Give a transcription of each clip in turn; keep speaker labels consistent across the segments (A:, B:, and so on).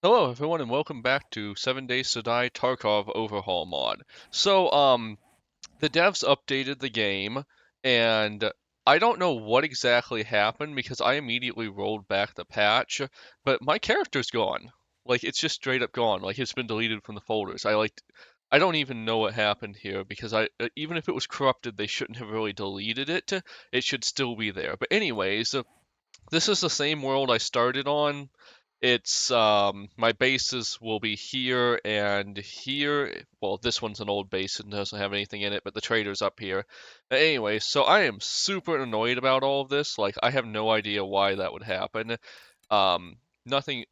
A: Hello everyone and welcome back to 7 Days to Die Tarkov Overhaul mod. The devs updated the game and I don't know what exactly happened because I immediately rolled back the patch, but my character's gone. Like it's just straight up gone. Like it's been deleted from the folders. I don't even know what happened here because even if it was corrupted, they shouldn't have really deleted it. It should still be there. But anyways, this is the same world I started on. It's my bases will be here and here. Well, this one's an old base and doesn't have anything in it, but the trader's up here. Anyway, so I am super annoyed about all of this. Like I have no idea why that would happen. Um, nothing.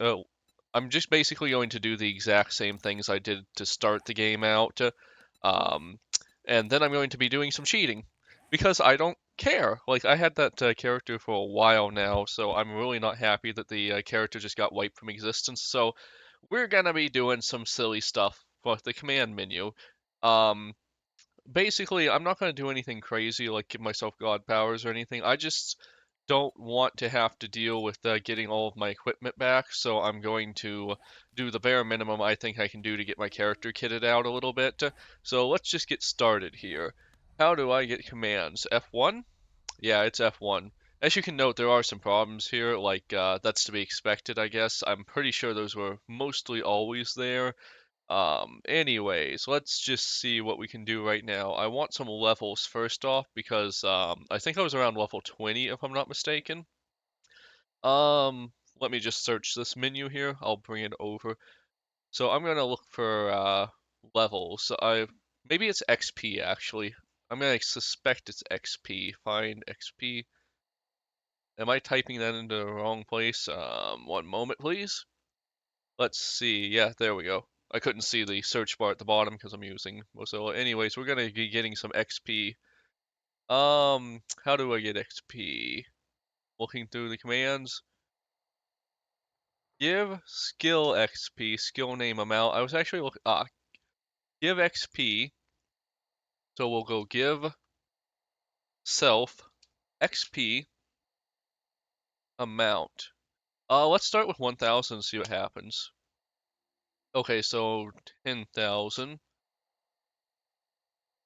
A: I'm just basically going to do the exact same things I did to start the game out. Um, and then I'm going to be doing some cheating because I don't care. Like I had that character for a while now, so I'm really not happy that the character just got wiped from existence. So we're gonna be doing some silly stuff with the command menu. Um, Basically, I'm not gonna do anything crazy like give myself god powers or anything. I just don't want to have to deal with getting all of my equipment back, so I'm going to do the bare minimum I think I can do to get my character kitted out a little bit. So let's just get started here. How do I get commands? F1? Yeah, it's F1. As you can note, there are some problems here, like that's to be expected, I guess. I'm pretty sure those were mostly always there. Anyways, let's just see what we can do right now. I want some levels first off because I think I was around level 20 if I'm not mistaken. Let me just search this menu here. I'll bring it over. So I'm gonna look for levels. Maybe it's XP actually. I'm gonna suspect it's XP. Find XP. Am I typing that into the wrong place? One moment, please. Let's see. Yeah, there we go. I couldn't see the search bar at the bottom because I'm using Mozilla. Anyways, we're gonna be getting some XP. How do I get XP? Looking through the commands. Give skill XP, skill name amount. I was actually looking. Give XP. So we'll go give self XP amount. Let's start with 1,000 and see what happens. Okay, so 10,000.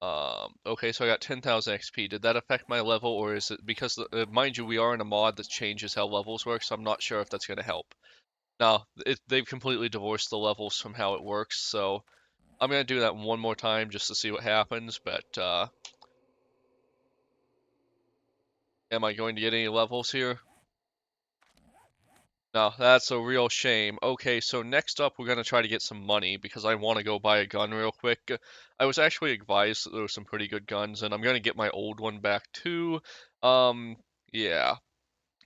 A: Okay, so I got 10,000 XP. Did that affect my level, or is it because, mind you, we are in a mod that changes how levels work, so I'm not sure if that's going to help. Now, they've completely divorced the levels from how it works, so I'm going to do that one more time just to see what happens, but, am I going to get any levels here? No, that's a real shame. Okay, so next up we're gonna try to get some money because I want to go buy a gun real quick. I was actually advised that there were some pretty good guns, and I'm gonna get my old one back too. Um, yeah.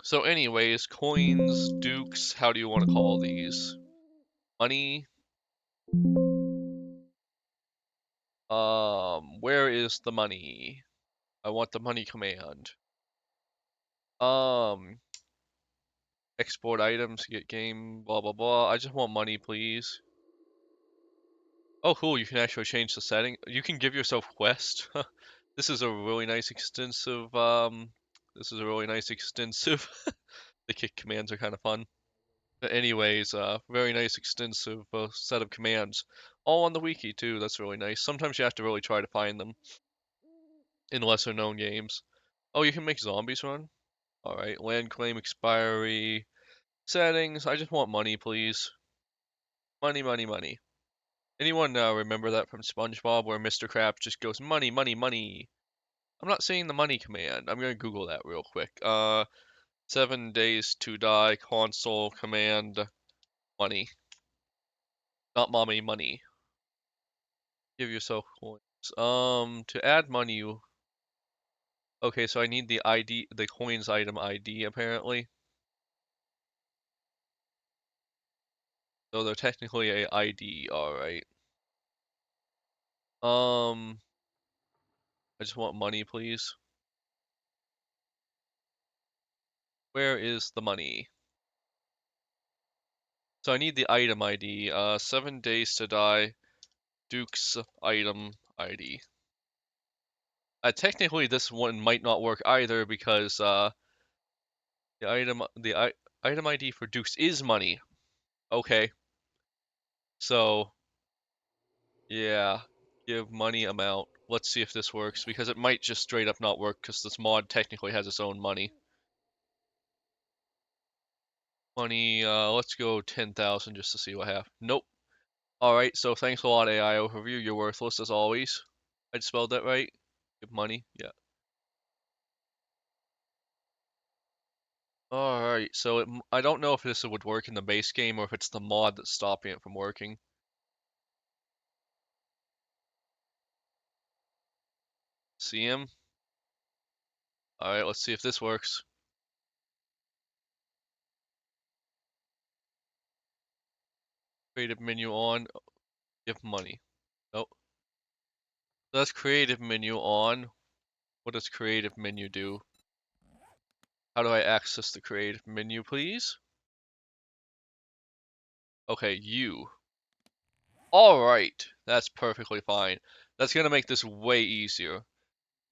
A: So anyways, coins, dukes, how do you want to call these? Money? Where is the money? I want the money command. Um, export items, get game, blah blah blah. I just want money, please. Oh, cool, you can actually change the setting. You can give yourself quest. This is a really nice extensive, this is a really nice extensive. The kick commands are kind of fun. But anyways, very nice extensive set of commands. All on the wiki too, that's really nice. Sometimes you have to really try to find them in lesser known games. Oh, you can make zombies run? Alright, land claim expiry. Settings, I just want money, please. Money, money, money. Anyone remember that from SpongeBob where Mr. Krabs just goes money, money, money? I'm not saying the money command. I'm gonna Google that real quick. 7 days to die console command money. Not mommy money. Give yourself coins. To add money, okay, so I need the ID, the coins item ID apparently. So they're technically a ID, alright. I just want money, please. Where is the money? So I need the item ID. 7 days to die. Duke's item ID. Technically, this one might not work either because the item ID for Dukes is money. Okay, So, yeah, give money amount. Let's see if this works, because it might just straight up not work, because this mod technically has its own money. Money, let's go 10,000 just to see what happens. Nope. Alright, so thanks a lot, AI Overview. You're worthless as always. I spelled that right? Give money? Yeah. Alright, so I don't know if this would work in the base game or if it's the mod that's stopping it from working. See him? Alright, let's see if this works. Creative menu on. Give money. Nope. That's creative menu on. What does creative menu do? How do I access the creative menu, please? Okay, you. Alright, that's perfectly fine. That's gonna make this way easier.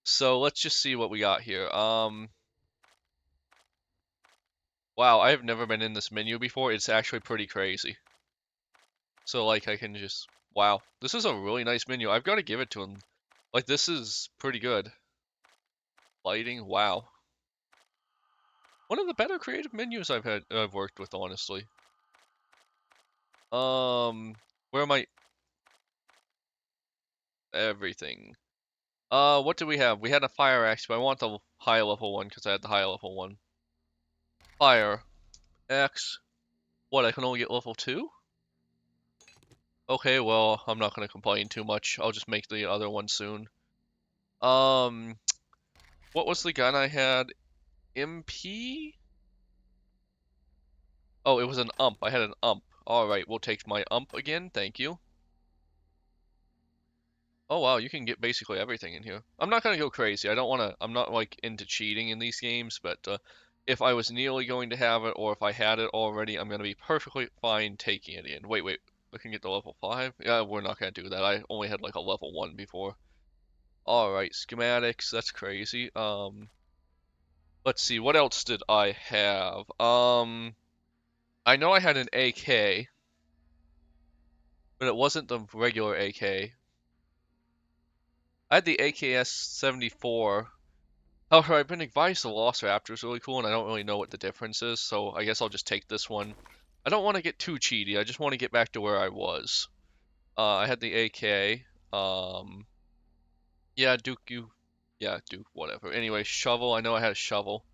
A: So let's just see what we got here. Wow, I have never been in this menu before. It's actually pretty crazy. So like I can just, wow, this is a really nice menu. I've got to give it to him. Like this is pretty good. Lighting, wow. One of the better creative menus I've worked with, honestly. Where am I? Everything. What do we have? We had a fire axe, but I want the high level one because I had the high level one. Fire axe. What? I can only get level 2? Okay, well, I'm not gonna complain too much. I'll just make the other one soon. Um, what was the gun I had? MP? Oh, it was an ump. I had an ump. Alright, we'll take my ump again. Thank you. Oh wow, you can get basically everything in here. I'm not gonna go crazy. I'm not like into cheating in these games, but if I was nearly going to have it or if I had it already, I'm gonna be perfectly fine taking it in. Wait, I can get to level 5? Yeah, we're not gonna do that. I only had like a level 1 before. Alright, schematics, that's crazy. Let's see, what else did I have? I know I had an AK, but it wasn't the regular AK. I had the AKS-74. However, I've been advised the Velociraptor is really cool, and I don't really know what the difference is, so I guess I'll just take this one. I don't want to get too cheaty. I just want to get back to where I was. I had the AK. Yeah, Duke, yeah, Duke, whatever. Anyway, shovel. I know I had a shovel.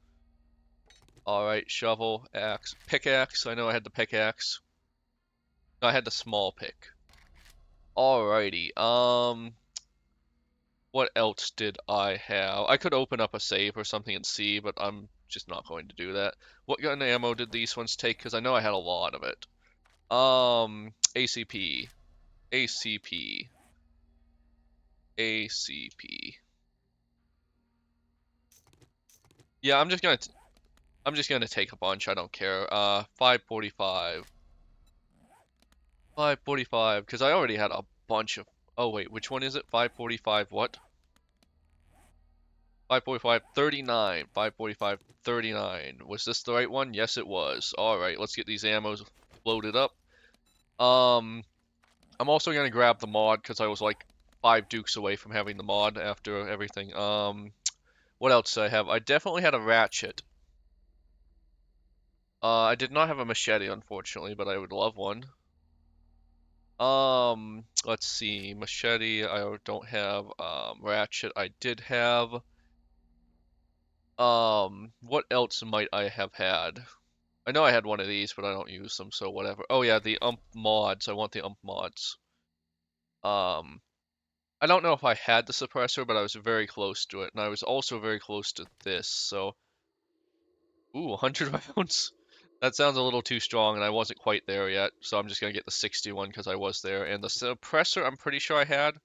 A: All right, shovel, axe, pickaxe. I know I had the pickaxe. No, I had the small pick. Alrighty. What else did I have? I could open up a save or something and see, but I'm just not going to do that. What gun ammo did these ones take? Because I know I had a lot of it. ACP, ACP, ACP. Yeah, I'm just gonna take a bunch. I don't care. 545, 545. Because I already had a bunch of. Oh wait, which one is it? 545. What? 545, 39. 545, 39. Was this the right one? Yes, it was. Alright, let's get these ammos loaded up. I'm also gonna grab the mod because I was like 5 dukes away from having the mod after everything. What else did I have? I definitely had a ratchet. I did not have a machete, unfortunately, but I would love one. Let's see. Machete, I don't have. Ratchet, I did have. What else might I have had? I know I had one of these, but I don't use them, so whatever. Oh yeah, the ump mods. I want the ump mods. Um, I don't know if I had the suppressor, but I was very close to it, and I was also very close to this, so... Ooh, 100 rounds? That sounds a little too strong, and I wasn't quite there yet, so I'm just gonna get the 61 because I was there. And the suppressor, I'm pretty sure I had.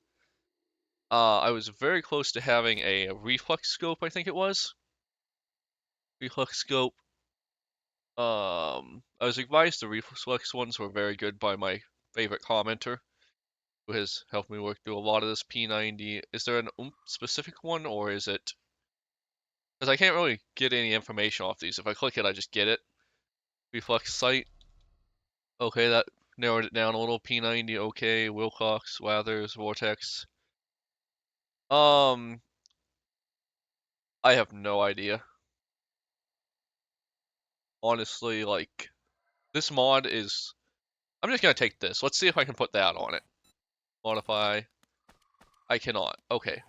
A: I was very close to having a reflex scope, I think it was. Reflex scope. I was advised the reflex ones were very good by my favorite commenter, who has helped me work through a lot of this P90. Is there an specific one, or is it... Because I can't really get any information off these. If I click it, I just get it. Reflex sight. Okay, that narrowed it down a little. P90, okay, Wilcox, Lathers, Vortex. I have no idea. Honestly, like, this mod is... I'm just gonna take this. Let's see if I can put that on it. Modify. I cannot. Okay.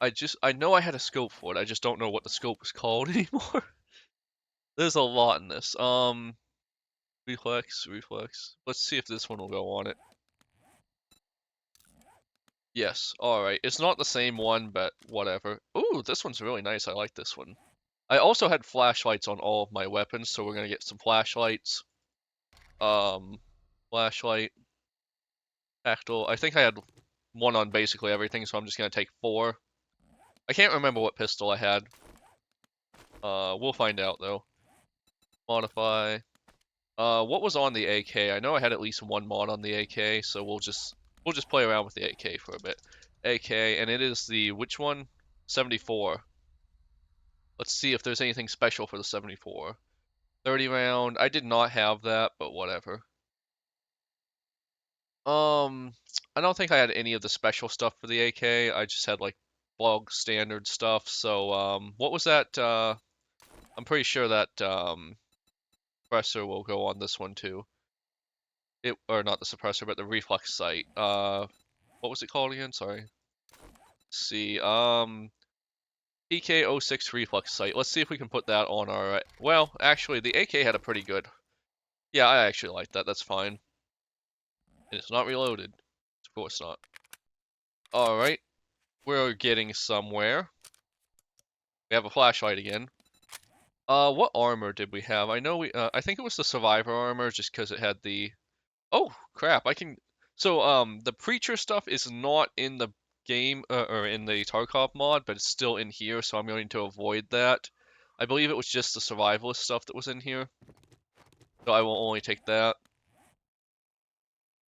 A: I know I had a scope for it. I just don't know what the scope is called anymore. There's a lot in this. Reflex, reflex. Let's see if this one will go on it. Yes, alright. It's not the same one, but whatever. Ooh, this one's really nice. I like this one. I also had flashlights on all of my weapons, so we're gonna get some flashlights. Um, Flashlight, tactile. I think I had one on basically everything, so I'm just gonna take 4. I can't remember what pistol I had. We'll find out though. Modify. What was on the AK? I know I had at least one mod on the AK, so we'll just play around with the AK for a bit. AK, and it is the which one? 74. Let's see if there's anything special for the 74. 30 round. I did not have that, but whatever. Um, I don't think I had any of the special stuff for the AK. I just had like bog standard stuff. So, what was that? I'm pretty sure that suppressor will go on this one too. Or not the suppressor, but the reflex sight. What was it called again? Sorry. Let's see. PK06 reflex sight. Let's see if we can put that on our. Well, actually, the AK had a pretty good. Yeah, I actually like that. That's fine. And it's not reloaded. Of course not. All right, we're getting somewhere. We have a flashlight again. What armor did we have? I know I think it was the survivor armor, just because it had the. Oh crap! I can. So the preacher stuff is not in the game or in the Tarkov mod, but it's still in here, so I'm going to avoid that. I believe it was just the survivalist stuff that was in here, so I will only take that,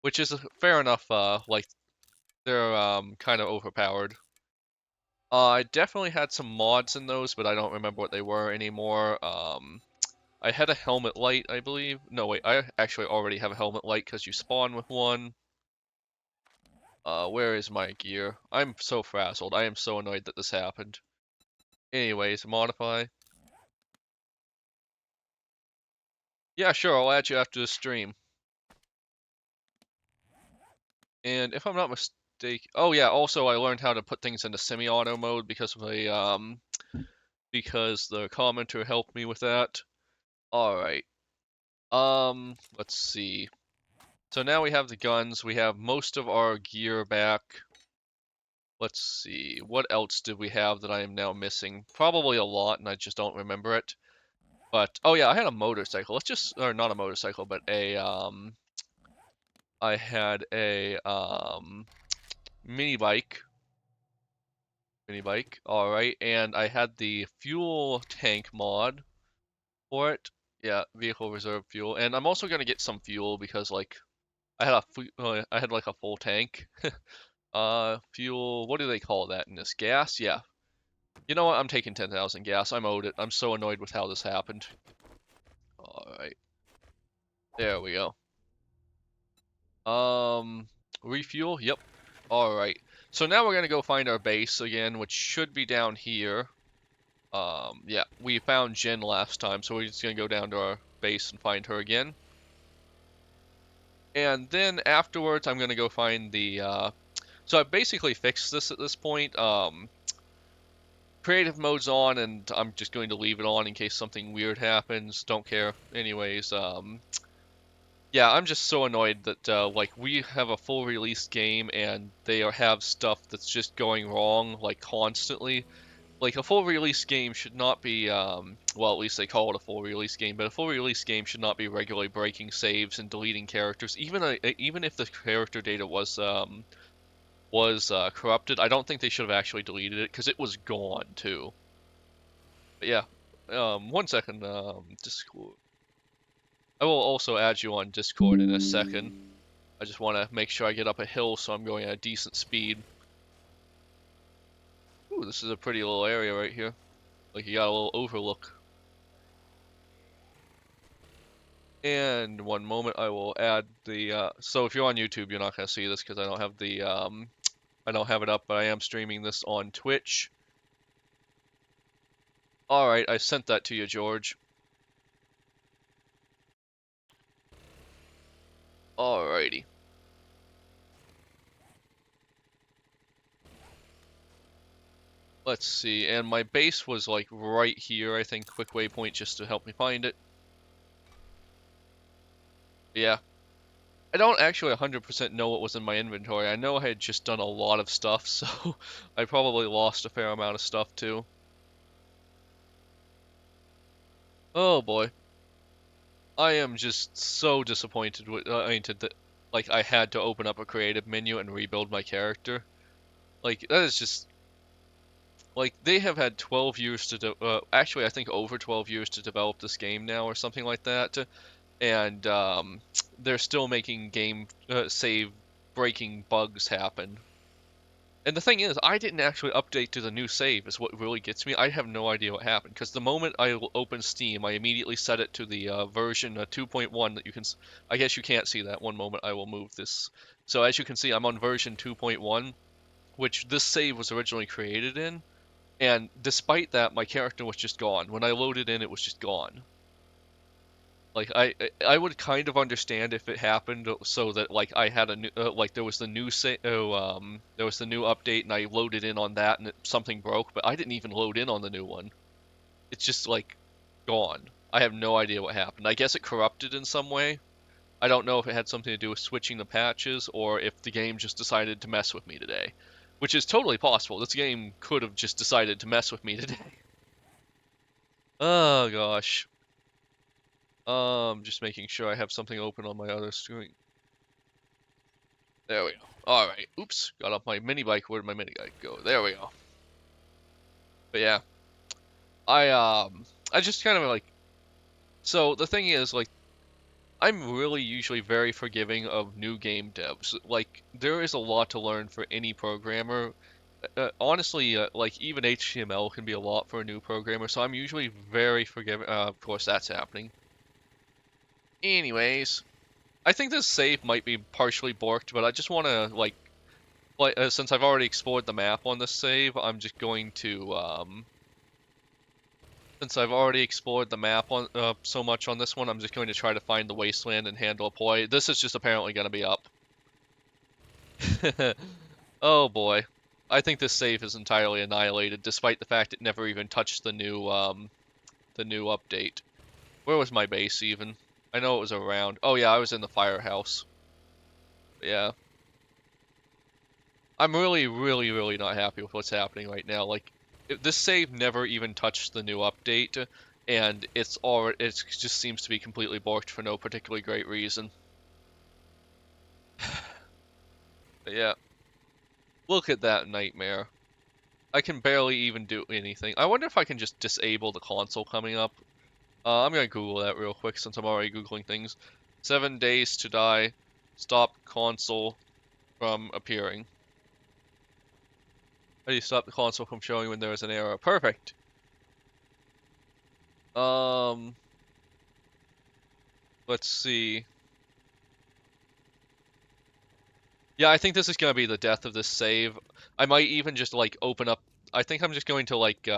A: which is fair enough. Like they're kind of overpowered. I definitely had some mods in those, but I don't remember what they were anymore. I had a helmet light, I believe. No, wait, I actually already have a helmet light because you spawn with one. Where is my gear? I'm so frazzled. I am so annoyed that this happened. Anyways, modify. Yeah, sure, I'll add you after the stream. And if I'm not mistaken, oh yeah, also I learned how to put things into semi-auto mode because the commenter helped me with that. All right. Let's see. So now we have the guns. We have most of our gear back. Let's see. What else did we have that I am now missing? Probably a lot, and I just don't remember it. But oh yeah, I had a motorcycle. Or not a motorcycle, but I had a mini bike. Mini bike. All right, and I had the fuel tank mod for it. Yeah, vehicle reserve fuel, and I'm also gonna get some fuel because like I had like a full tank. Fuel. What do they call that in this? Gas? Yeah. You know what? I'm taking 10,000 gas. I'm owed it. I'm so annoyed with how this happened. All right. There we go. Refuel? Yep. Alright. So now we're gonna go find our base again, which should be down here. Yeah, we found Jen last time, so we're just gonna go down to our base and find her again. And then afterwards, I'm gonna go find the, so I basically fixed this at this point. Creative mode's on, and I'm just going to leave it on in case something weird happens. Don't care. Anyways, yeah, I'm just so annoyed that like we have a full release game and have stuff that's just going wrong like constantly. Like a full release game should not be well, at least they call it a full release game, but a full release game should not be regularly breaking saves and deleting characters. Even if the character data was corrupted, I don't think they should have actually deleted it because it was gone too. But yeah, 1 second, Discord. I will also add you on Discord in a second. I just want to make sure I get up a hill so I'm going at a decent speed. Ooh, this is a pretty little area right here. Like you got a little overlook. And one moment, I will add the. So if you're on YouTube, you're not gonna see this because I don't have the I don't have it up, but I am streaming this on Twitch. All right, I sent that to you, George. Alrighty. Let's see, and my base was like right here, I think, quick waypoint just to help me find it. Yeah. I don't actually 100% know what was in my inventory. I know I had just done a lot of stuff, so I probably lost a fair amount of stuff too. Oh boy. I am just so disappointed with that like I had to open up a creative menu and rebuild my character. Like that is just like they have had 12 years to actually I think over 12 years to develop this game now or something like that, and they're still making game save breaking bugs happen. And the thing is, I didn't actually update to the new save is what really gets me. I have no idea what happened because the moment I open Steam, I immediately set it to the version 2.1 that you can. I guess you can't see that. One moment, I will move this. So as you can see, I'm on version 2.1, which this save was originally created in. And despite that, my character was just gone. When I loaded in, it was just gone. Like I would kind of understand if it happened so that like I had a new like there was the new there was the new update and I loaded in on that and something broke, but I didn't even load in on the new one. It's just like gone. I have no idea what happened. I guess it corrupted in some way. I don't know if it had something to do with switching the patches or if the game just decided to mess with me today, which is totally possible. This game could have just decided to mess with me today. Oh gosh. Just making sure I have something open on my other screen. There we go. All right. Oops. Got off my mini bike. Where did my mini bike go? There we go. But yeah, I just kind of like. So the thing is, like, I'm really usually very forgiving of new game devs. Like, there is a lot to learn for any programmer. Honestly, like even HTML can be a lot for a new programmer. So I'm usually very forgiving. Of course, that's happening. Anyways, I think this save might be partially borked, but I just want to like since I've already explored the map on this save, I'm just going to since I've already explored the map on so much on this one, I'm just going to try to find the wasteland and handle a ploy. This is just apparently going to be up. Oh boy. I think this save is entirely annihilated, despite the fact it never even touched the new update. Where was my base even? I know it was around. Oh yeah, I was in the firehouse. Yeah. I'm really, really, really not happy with what's happening right now. Like, this save never even touched the new update, and it just seems to be completely borked for no particularly great reason. But yeah, look at that nightmare. I can barely even do anything. I wonder if I can just disable the console coming up. I'm gonna Google that real quick since I'm already Googling things. 7 days to die. Stop console from appearing. How do you stop the console from showing when there is an error? Perfect. Um, let's see. Yeah, I think this is gonna be the death of this save. I might even just like open up. I think I'm just going to like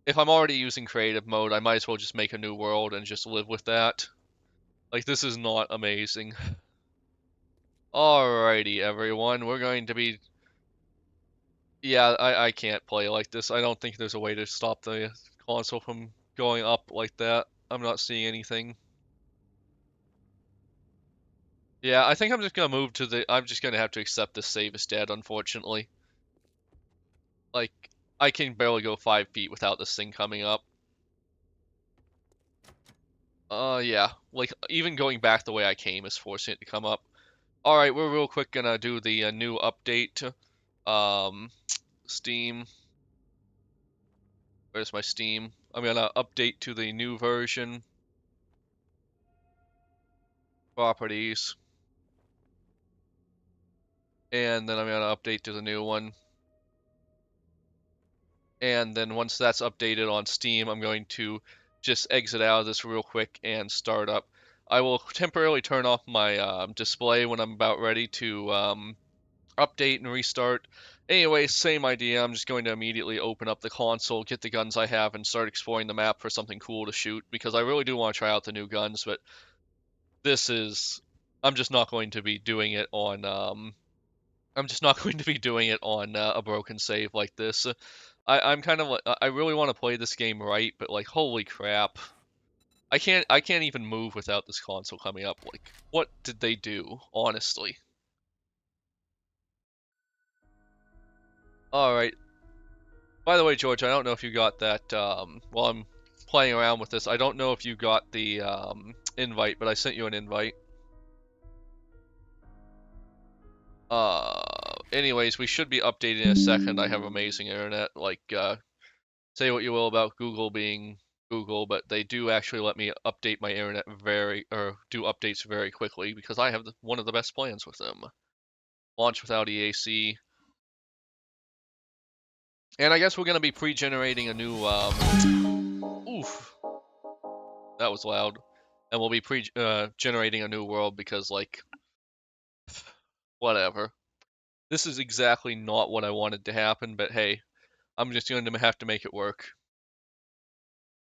A: if I'm already using creative mode, I might as well just make a new world and just live with that. Like this is not amazing. Alrighty, everyone, we're going to be. Yeah, I can't play like this. I don't think there's a way to stop the console from going up like that. I'm not seeing anything. Yeah, I think I'm just gonna move to the. I'm just gonna have to accept this save is dead, unfortunately. Like, I can barely go 5 feet without this thing coming up. Yeah. Like, even going back the way I came is forcing it to come up. Alright, we're real quick gonna do the new update. Um, Steam. Where's my Steam? I'm gonna update to the new version. Properties. And then I'm gonna update to the new one. And then once that's updated on Steam, I'm going to just exit out of this real quick and start up. I will temporarily turn off my display when I'm about ready to update and restart. Anyway, same idea. I'm just going to immediately open up the console, get the guns I have, and start exploring the map for something cool to shoot, because I really do want to try out the new guns, but this is... I'm just not going to be doing it on I'm just not going to be doing it on a broken save like this. I'm kind of like, I really want to play this game right, but like, holy crap. I can't even move without this console coming up. Like, what did they do, honestly? Alright. By the way, George, I don't know if you got that, while I'm playing around with this, I don't know if you got the, invite, but I sent you an invite. Anyways, we should be updating in a second. I have amazing internet. Like, say what you will about Google being Google, but they do actually let me update my internet or do updates very quickly, because I have one of the best plans with them. Launch without EAC. And I guess we're going to be pre-generating a new, oof, that was loud. And we'll be generating a new world because, like, whatever. This is exactly not what I wanted to happen, but hey, I'm just going to have to make it work.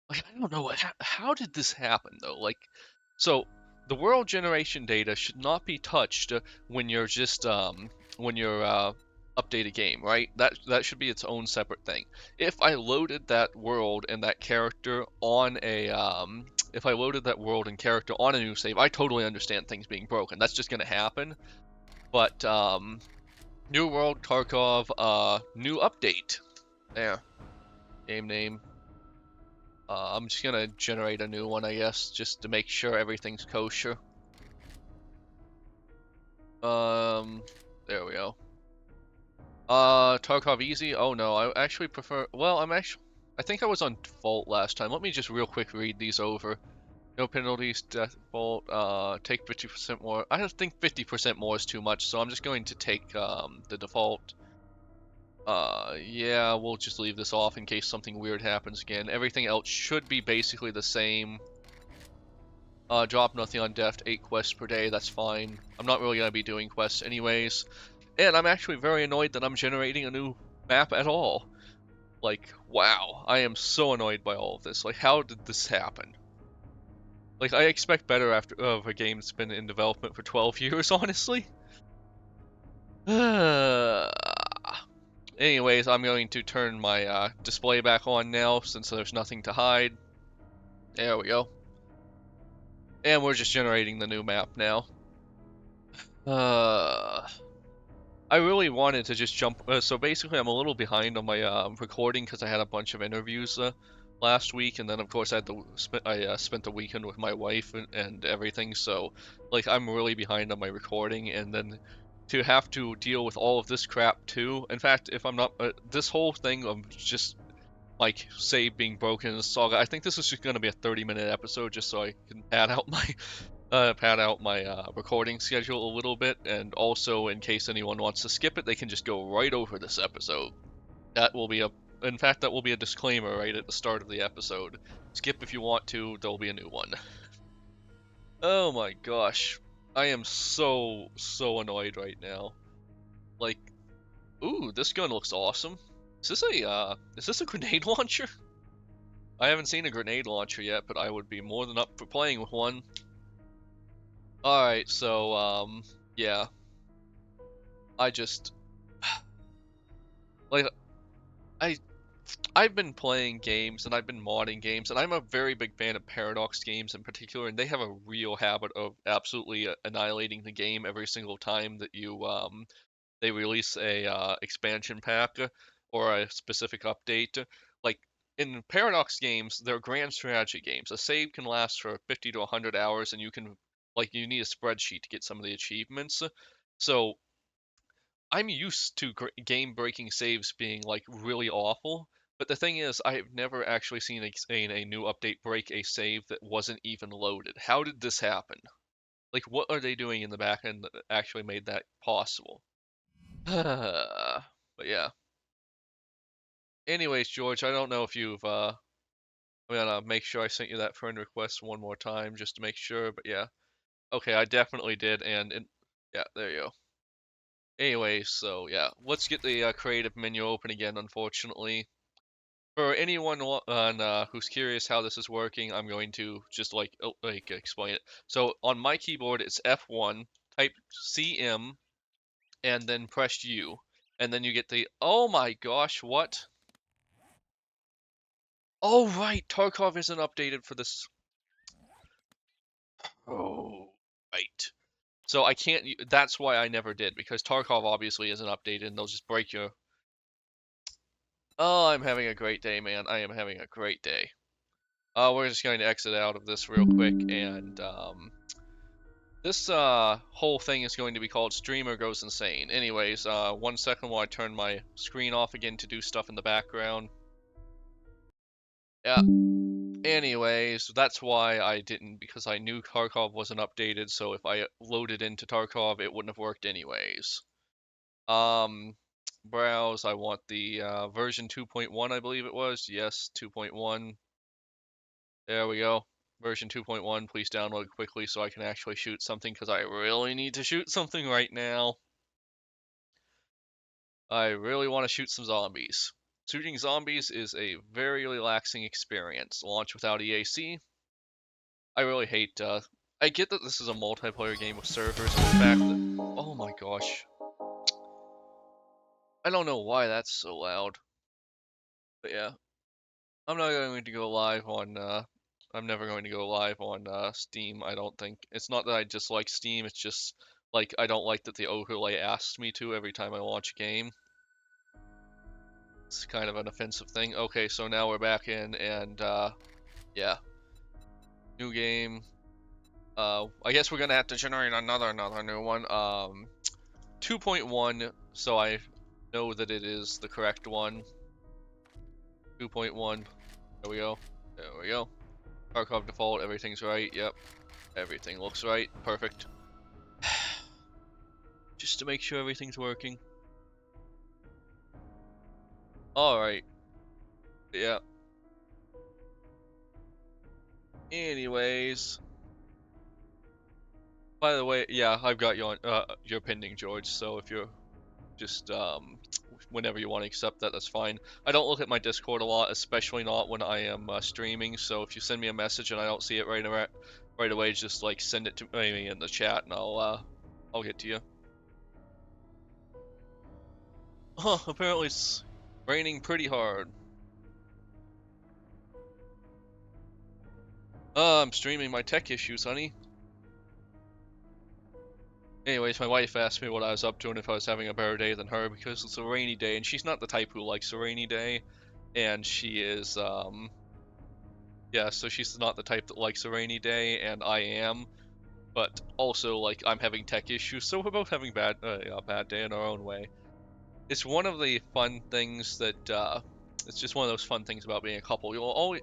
A: Like, I don't know how did this happen though? Like, so the world generation data should not be touched when you're just when you're update a game, right? That should be its own separate thing. If I loaded that world and that character on a if I loaded that world and character on a new save, I totally understand things being broken. That's just gonna happen. But new world Tarkov new update. There. Game name. I'm just gonna generate a new one, I guess, just to make sure everything's kosher. There we go. Tarkov Easy? Oh no, I actually prefer... Well, I think I was on default last time. Let me just real quick read these over. No penalties, default, take 50% more. I don't think 50% more is too much, so I'm just going to take, the default. Yeah, we'll just leave this off in case something weird happens again. Everything else should be basically the same. Drop nothing on deft, 8 quests per day, that's fine. I'm not really going to be doing quests anyways. And I'm actually very annoyed that I'm generating a new map at all. Like, wow, I am so annoyed by all of this. Like, how did this happen? Like, I expect better after of a game that's been in development for 12 years, honestly. Anyways, I'm going to turn my display back on now since there's nothing to hide. There we go. And we're just generating the new map now. I really wanted to just jump. So basically, I'm a little behind on my recording because I had a bunch of interviews last week, and then of course I had to spent the weekend with my wife and everything. So like I'm really behind on my recording, and then to have to deal with all of this crap too. In fact, if I'm not this whole thing of just like save being broken in the saga, I think this is just going to be a 30-minute episode just so I can pad out my recording schedule a little bit, and also in case anyone wants to skip it, they can just go right over this episode. That will be in fact, that will be a disclaimer right at the start of the episode. Skip if you want to, there'll be a new one. Oh my gosh. I am so annoyed right now. Like, ooh, this gun looks awesome. Is this a grenade launcher? I haven't seen a grenade launcher yet, but I would be more than up for playing with one. Alright, so, yeah. I just... Like, I... I've been playing games, and I've been modding games, and I'm a very big fan of Paradox games in particular, and they have a real habit of absolutely annihilating the game every single time that they release a, expansion pack or a specific update. Like, in Paradox games, they're grand strategy games. A save can last for 50 to 100 hours, and you need a spreadsheet to get some of the achievements. So, I'm used to game-breaking saves being, like, really awful, but the thing is, I've never actually seen a new update break a save that wasn't even loaded. How did this happen? Like, what are they doing in the back end that actually made that possible? But yeah. Anyways, George, I don't know if you've I'm gonna make sure I sent you that friend request one more time just to make sure, but yeah. Okay, I definitely did, and yeah, there you go. Anyway, so yeah, let's get the creative menu open again, unfortunately. For anyone who's curious how this is working, I'm going to just like explain it. So on my keyboard, it's F1, type CM, and then press U, and then you get the. Oh my gosh, what? Oh right, Tarkov isn't updated for this. Oh, right. So I can't. That's why I never did because Tarkov obviously isn't updated, and they'll just break your. Oh, I'm having a great day, man. I am having a great day. We're just going to exit out of this real quick, and this whole thing is going to be called Streamer Goes Insane. Anyways, 1 second while I turn my screen off again to do stuff in the background. Yeah. Anyways, that's why I didn't, because I knew Tarkov wasn't updated, so if I loaded into Tarkov, it wouldn't have worked anyways. Um, browse, I want the version 2.1, I believe it was. Yes, 2.1. There we go. Version 2.1, please download quickly so I can actually shoot something because I really need to shoot something right now. I really want to shoot some zombies. Shooting zombies is a very relaxing experience. Launch without EAC. I really hate, I get that this is a multiplayer game with servers, and the fact that, oh my gosh. I don't know why that's so loud, but yeah. I'm not going to go live on, I'm never going to go live on, Steam, I don't think. It's not that I dislike Steam, it's just, like, I don't like that the overlay asks me to every time I launch a game. It's kind of an offensive thing. Okay, so now we're back in, and, yeah. New game. I guess we're gonna have to generate another new one. 2.1, so I know that it is the correct one. 2.1. There we go. There we go. Tarkov default, everything's right. Yep. Everything looks right. Perfect. Just to make sure everything's working. Alright. Yeah. Anyways. By the way, yeah, I've got you on your pending, George, so if you're just whenever you want to accept that, that's fine. I don't look at my Discord a lot, especially not when I am streaming, so if you send me a message and I don't see it right away, just like send it to me in the chat and I'll get to you. Huh, apparently it's raining pretty hard. I'm streaming my tech issues, honey. Anyways, my wife asked me what I was up to and if I was having a better day than her because it's a rainy day, and she's not the type who likes a rainy day, and she is, yeah, so she's not the type that likes a rainy day, and I am, but also, like, I'm having tech issues, so we're both having a bad day in our own way. It's one of the fun things that, it's just one of those fun things about being a couple. You'll always,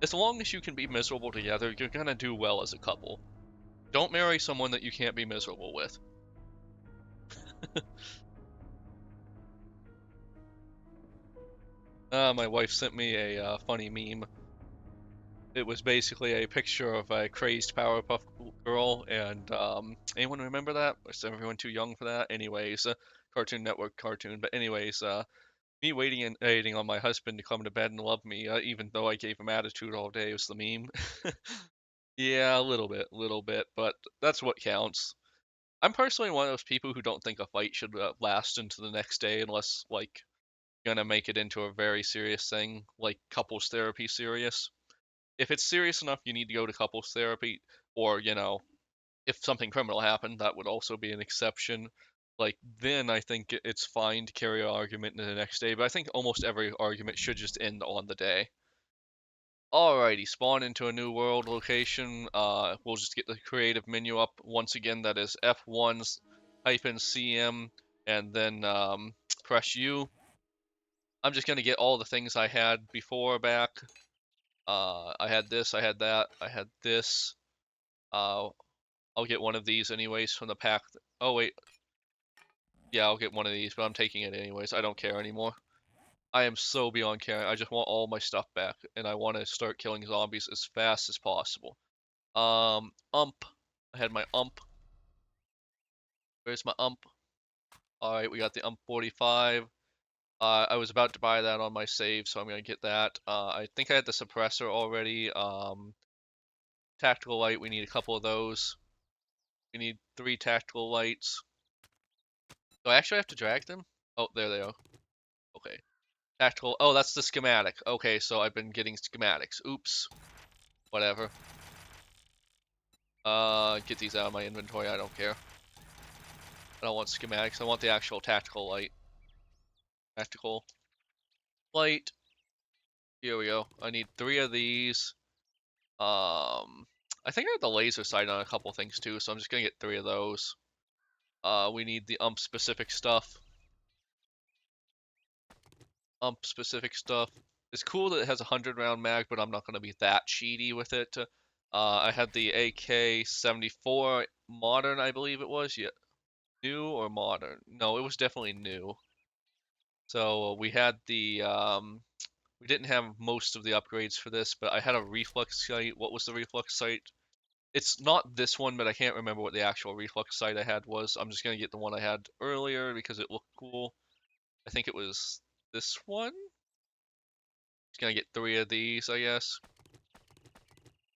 A: as long as you can be miserable together, you're gonna do well as a couple. Don't marry someone that you can't be miserable with. My wife sent me a funny meme. It was basically a picture of a crazed Powerpuff Girl, and anyone remember that? Or is everyone too young for that? Anyways, Cartoon Network cartoon. But anyways, me waiting and waiting on my husband to come to bed and love me, even though I gave him attitude all day, was the meme. Yeah, a little bit, but that's what counts. I'm personally one of those people who don't think a fight should last into the next day unless, like, gonna make it into a very serious thing, like couples therapy serious. If it's serious enough, you need to go to couples therapy, or, if something criminal happened, that would also be an exception. Like, then I think it's fine to carry an argument into the next day, but I think almost every argument should just end on the day. Alrighty, spawn into a new world location. We'll just get the creative menu up once again. That is F1's hyphen CM, and then press U. I'm just gonna get all the things I had before back. I had this, I had that, I had this. Uh, I'll get one of these anyways from the pack. Oh wait, yeah, I'll get one of these, but I'm taking it anyways. I don't care anymore. I am so beyond caring. I just want all my stuff back, and I want to start killing zombies as fast as possible. Ump. I had my ump. Where's my ump? Alright, we got the ump 45. I was about to buy that on my save, so I'm gonna get that. I think I had the suppressor already. Tactical light, we need a couple of those. We need 3 tactical lights. Do I actually have to drag them? Oh, there they are. Okay. Tactical. Oh, that's the schematic. Okay, so I've been getting schematics. Oops. Whatever. Get these out of my inventory. I don't care. I don't want schematics. I want the actual tactical light. Tactical light. Here we go. I need 3 of these. I think I have the laser sight on a couple things too, so I'm just gonna get 3 of those. We need the ump specific stuff. Ump specific stuff. It's cool that it has a 100-round mag, but I'm not gonna be that cheaty with it. I had the AK-74 modern, I believe it was. Yeah, new or modern? No, it was definitely new. So we had the we didn't have most of the upgrades for this, but I had a reflex sight. What was the reflex sight? It's not this one, but I can't remember what the actual reflex sight I had was. I'm just gonna get the one I had earlier because it looked cool. I think it was this one. Just gonna get 3 of these, I guess.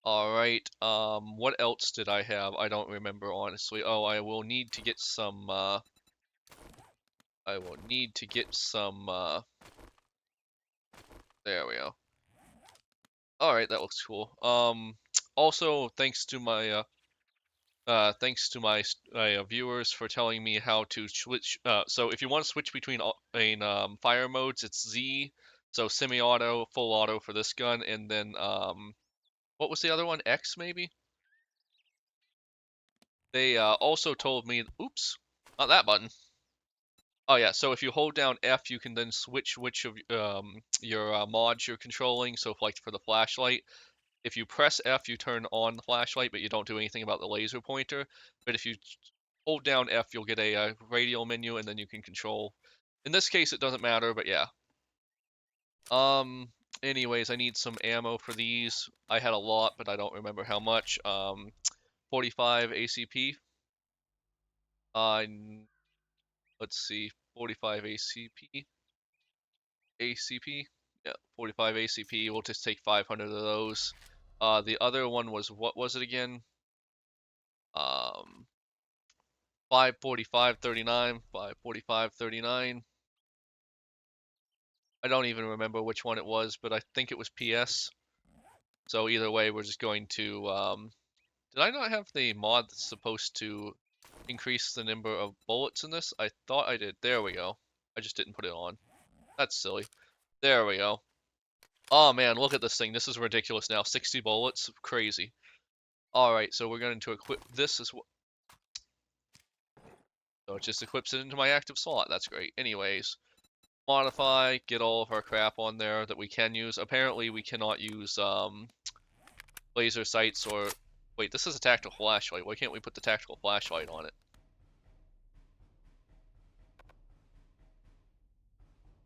A: Alright, what else did I have? I don't remember, honestly. Oh, I will need to get some, there we go. Alright, that looks cool. Also, thanks to my viewers for telling me how to switch. So if you want to switch between fire modes, it's Z. So semi-auto, full auto for this gun, and then what was the other one? X maybe? They also told me, oops, not that button. Oh yeah, so if you hold down F, you can then switch which of your mods you're controlling. So if, like for the flashlight, if you press F, you turn on the flashlight, but you don't do anything about the laser pointer. But if you hold down F, you'll get a radial menu, and then you can control. In this case, it doesn't matter, but yeah. Um. Anyways, I need some ammo for these. I had a lot, but I don't remember how much. 45 ACP. Uh, let's see, 45 ACP. ACP. Yeah, 45 ACP. We'll just take 500 of those. The other one was, what was it again? 545.39, 545.39. I don't even remember which one it was, but I think it was PS. So either way, we're just going to, did I not have the mod that's supposed to increase the number of bullets in this? I thought I did. There we go. I just didn't put it on. That's silly. There we go. Oh man, look at this thing. This is ridiculous now. 60 bullets. Crazy. Alright, so we're going to equip this as well. So it just equips it into my active slot. That's great. Anyways, modify, get all of our crap on there that we can use. Apparently we cannot use laser sights or... Wait, this is a tactical flashlight. Why can't we put the tactical flashlight on it?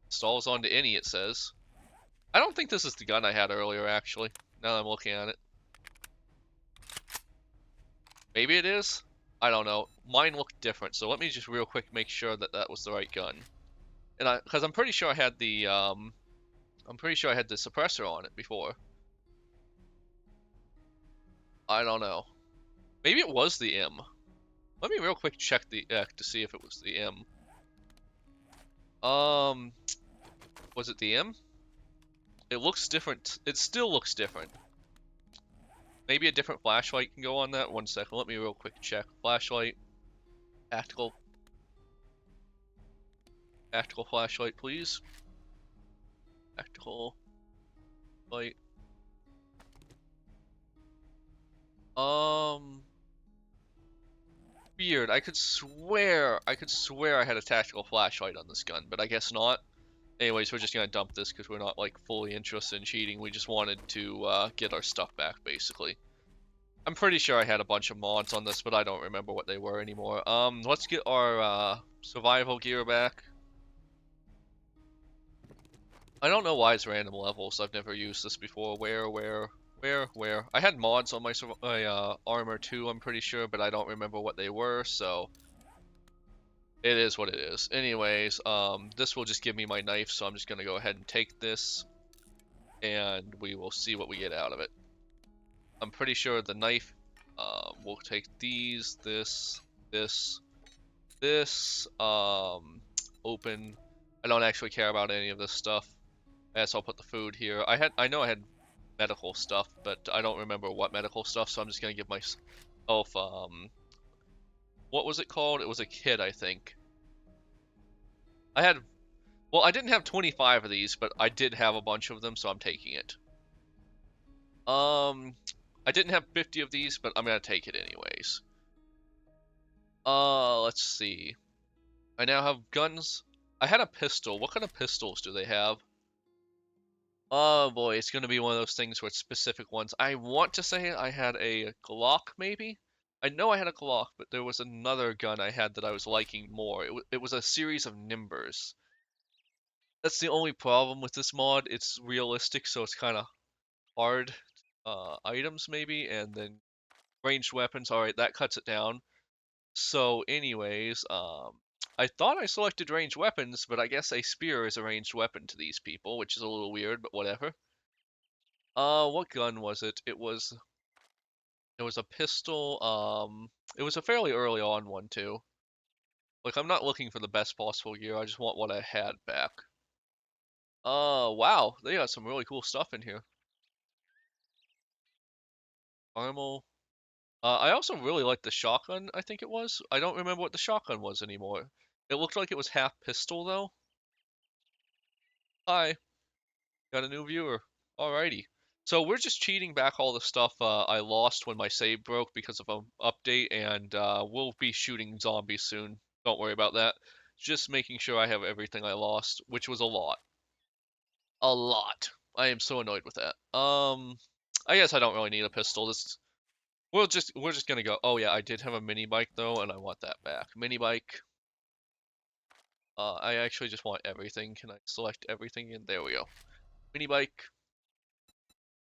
A: Installs onto any, it says. I don't think this is the gun I had earlier, actually. Now that I'm looking at it. Maybe it is? I don't know. Mine looked different, so let me just real quick make sure that that was the right gun. And because I'm pretty sure I had the, I'm pretty sure I had the suppressor on it before. I don't know. Maybe it was the M. Let me real quick check the to see if it was the M. Was it the M? It looks different. It still looks different. Maybe a different flashlight can go on that. 1 second. Let me real quick check. Flashlight. Tactical. Tactical flashlight, please. Tactical light. Weird. I could swear I had a tactical flashlight on this gun, but I guess not. Anyways, we're just gonna dump this because we're not like fully interested in cheating. We just wanted to get our stuff back, basically. I'm pretty sure I had a bunch of mods on this, but I don't remember what they were anymore. Let's get our survival gear back. I don't know why it's random levels. I've never used this before. Where? I had mods on my armor too, I'm pretty sure, but I don't remember what they were, so it is what it is. Anyways, this will just give me my knife, so I'm just gonna go ahead and take this, and we will see what we get out of it. I'm pretty sure the knife, will take these, this, this, open. I don't actually care about any of this stuff. I guess I'll put the food here. I know I had medical stuff, but I don't remember what medical stuff, so I'm just gonna give myself, what was it called? It was a kit, I think. I had, well, I didn't have 25 of these, but I did have a bunch of them, so I'm taking it. Um, I didn't have 50 of these, but I'm gonna take it anyways. Let's see. I now have guns. I had a pistol. What kind of pistols do they have? Oh boy, it's gonna be one of those things where it's specific ones. I want to say I had a Glock, maybe? I know I had a Glock, but there was another gun I had that I was liking more. It was a series of Nimbers. That's the only problem with this mod. It's realistic, so it's kind of hard. Items, maybe, and then ranged weapons. Alright, that cuts it down. So, anyways, I thought I selected ranged weapons, but I guess a spear is a ranged weapon to these people, which is a little weird, but whatever. What gun was it? It was a pistol. It was a fairly early on one too. Like, I'm not looking for the best possible gear. I just want what I had back. Wow, they got some really cool stuff in here. Armor. I also really like the shotgun. I think it was. I don't remember what the shotgun was anymore. It looked like it was half pistol though. Hi, got a new viewer. Alrighty. So we're just cheating back all the stuff I lost when my save broke because of an update, and we'll be shooting zombies soon. Don't worry about that. Just making sure I have everything I lost, which was a lot. A lot. I am so annoyed with that. I guess I don't really need a pistol. We're just gonna go. Oh yeah, I did have a mini bike though, and I want that back. Mini bike. I actually just want everything. Can I select everything? And there we go. Mini bike.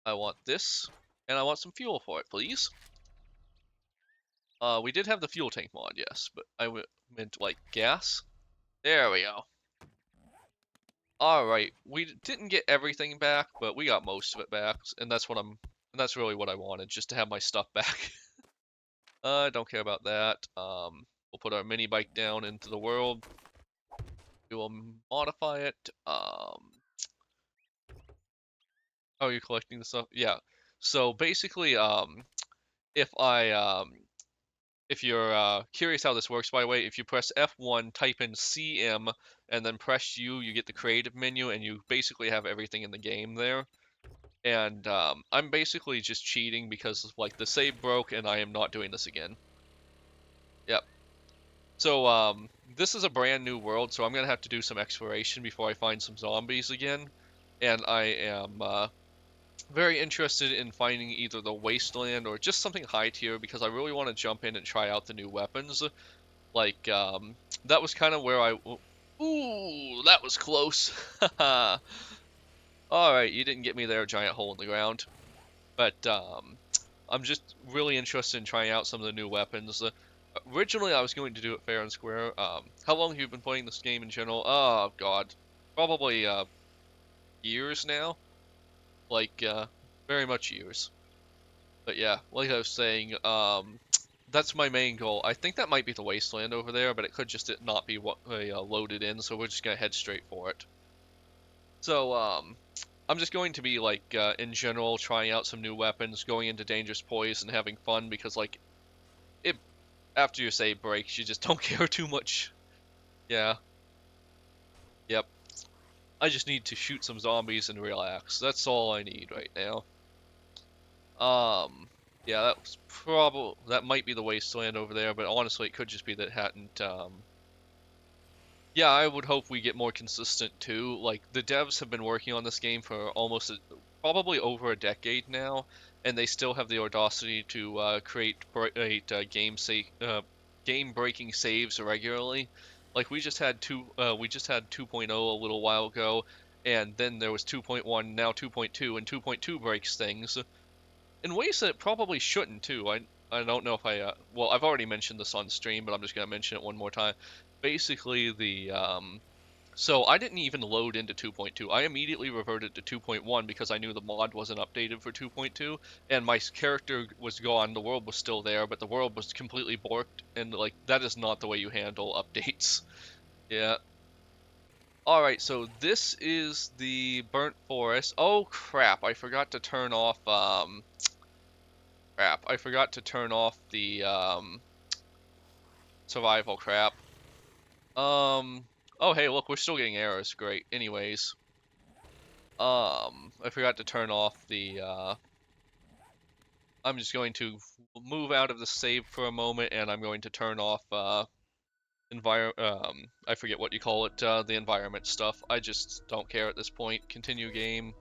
A: I want this, and I want some fuel for it, please. We did have the fuel tank mod, yes, but meant like gas. There we go. Alright, we didn't get everything back, but we got most of it back, and that's really what I wanted, just to have my stuff back. I don't care about that. We'll put our mini bike down into the world. We will modify it. Oh, you're collecting the stuff? Yeah. So basically, if I if you're curious how this works, by the way, if you press F1, type in CM, and then press U, you get the creative menu, and you basically have everything in the game there. And I'm basically just cheating because like the save broke, and I am not doing this again. Yep. So this is a brand new world, so I'm gonna have to do some exploration before I find some zombies again. And I am very interested in finding either the wasteland or just something high tier because I really want to jump in and try out the new weapons. Like, that was kind of where Ooh, that was close. Alright, you didn't get me there, giant hole in the ground. But, I'm just really interested in trying out some of the new weapons. Originally, I was going to do it fair and square. How long have you been playing this game in general? Oh, God. Probably, years now. Like, very much years. But yeah, like I was saying, that's my main goal. I think that might be the wasteland over there, but it could just not be what loaded in, so we're just gonna head straight for it. So, I'm just going to be like, in general, trying out some new weapons, going into dangerous poise, and having fun because like, it after your save breaks, you just don't care too much. Yeah, yep. I just need to shoot some zombies and relax. That's all I need right now. Yeah, that might be the wasteland over there, but honestly, it could just be that it hadn't. Yeah, I would hope we get more consistent too. Like the devs have been working on this game for probably over a decade now, and they still have the audacity to create game-breaking saves regularly. Like we just had 2.0 a little while ago, and then there was 2.1, now 2.2, and 2.2 breaks things in ways that it probably shouldn't too. I don't know if well, I've already mentioned this on stream, but I'm just gonna mention it one more time. Basically, so I didn't even load into 2.2. I immediately reverted to 2.1 because I knew the mod wasn't updated for 2.2, and my character was gone. The world was still there, but the world was completely borked, and like that is not the way you handle updates. Yeah. All right, so this is the burnt forest. Oh crap! I forgot to turn off. Crap! I forgot to turn off the survival crap. Um. Oh hey, look, we're still getting arrows. Great. Anyways. I forgot to turn off the, I'm just going to move out of the save for a moment, and I'm going to turn off, I forget what you call it, the environment stuff. I just don't care at this point. Continue game,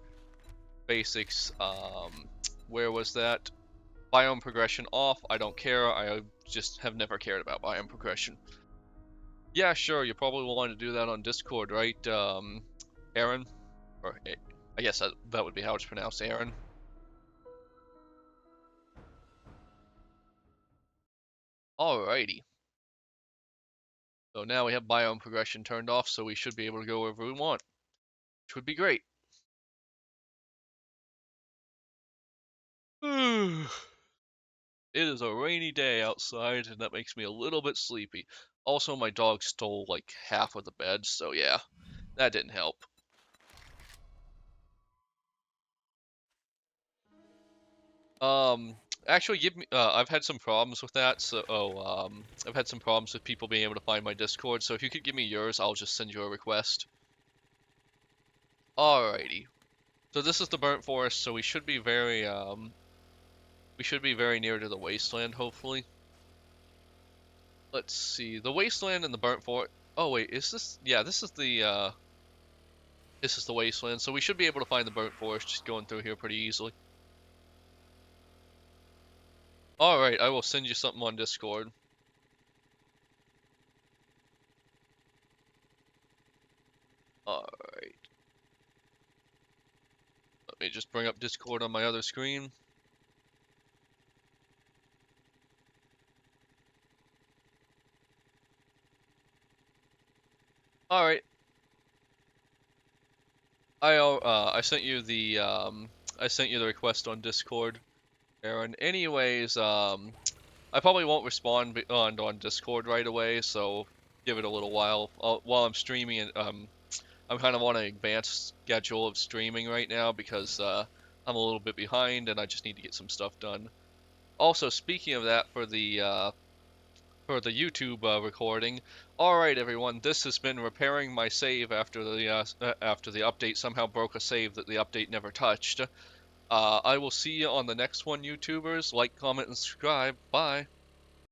A: basics, where was that? Biome progression off, I don't care. I just have never cared about biome progression. Yeah, sure, you probably will want to do that on Discord, right, Aaron? Or, I guess that would be how it's pronounced, Aaron. Alrighty. So now we have biome progression turned off, so we should be able to go wherever we want, which would be great. It is a rainy day outside, and that makes me a little bit sleepy. Also, my dog stole like half of the bed, so yeah, that didn't help. Um, Actually, give me. I've had some problems with that. I've had some problems with people being able to find my Discord. So if you could give me yours, I'll just send you a request. Alrighty. So this is the burnt forest. So we should be very near to the wasteland, hopefully. Let's see. The wasteland and the burnt forest. Oh wait, is this? Yeah, this is the wasteland. So we should be able to find the burnt forest just going through here pretty easily. All right, I will send you something on Discord. All right. Let me just bring up Discord on my other screen. All right. I sent you the request on Discord, Aaron. Anyways, I probably won't respond on Discord right away, so give it a little while. While I'm streaming, and I'm kind of on an advanced schedule of streaming right now because I'm a little bit behind and I just need to get some stuff done. Also, speaking of that, for the YouTube recording, all right, everyone, this has been repairing my save after the update somehow broke a save that the update never touched. I will see you on the next one, YouTubers. Like, comment, and subscribe. Bye.